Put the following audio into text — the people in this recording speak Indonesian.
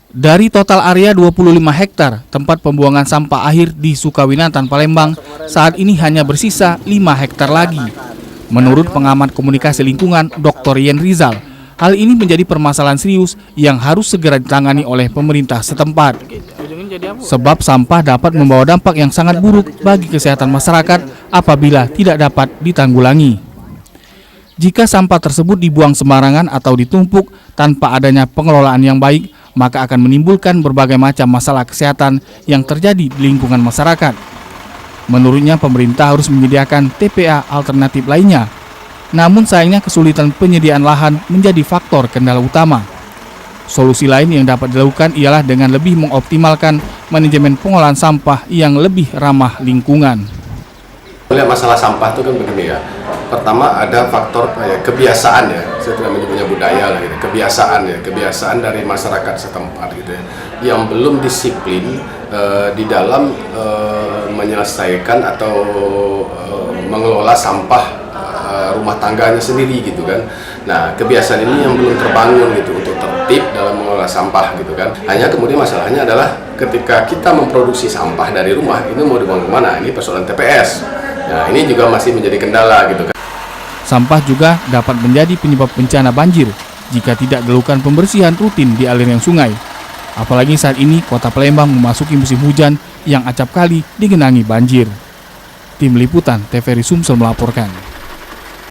Dari total area 25 hektar tempat pembuangan sampah akhir di Sukawinatan, Palembang, saat ini hanya bersisa 5 hektar lagi. Menurut pengamat komunikasi lingkungan Dr. Yen Rizal, hal ini menjadi permasalahan serius yang harus segera ditangani oleh pemerintah setempat. Sebab sampah dapat membawa dampak yang sangat buruk bagi kesehatan masyarakat apabila tidak dapat ditanggulangi. Jika sampah tersebut dibuang sembarangan atau ditumpuk tanpa adanya pengelolaan yang baik, maka akan menimbulkan berbagai macam masalah kesehatan yang terjadi di lingkungan masyarakat. Menurutnya, pemerintah harus menyediakan TPA alternatif lainnya. Namun sayangnya kesulitan penyediaan lahan menjadi faktor kendala utama. Solusi lain yang dapat dilakukan ialah dengan lebih mengoptimalkan manajemen pengolahan sampah yang lebih ramah lingkungan. Melihat masalah sampah itu kan begini ya. Pertama ada faktor kebiasaan ya, saya tidak menyebutnya budaya lah gitu. Kebiasaan dari masyarakat setempat gitu ya, yang belum disiplin di dalam menyelesaikan atau mengelola sampah rumah tangganya sendiri gitu kan. Nah, kebiasaan ini yang belum terbangun gitu untuk tertib dalam mengelola sampah gitu kan. Hanya kemudian masalahnya adalah ketika kita memproduksi sampah dari rumah, ini mau dibuang kemana? Ini persoalan TPS. Nah, ini juga masih menjadi kendala gitu kan. Sampah juga dapat menjadi penyebab bencana banjir jika tidak dilakukan pembersihan rutin di aliran sungai. Apalagi saat ini kota Palembang memasuki musim hujan yang acap kali digenangi banjir. Tim Liputan TVRI Sumsel melaporkan.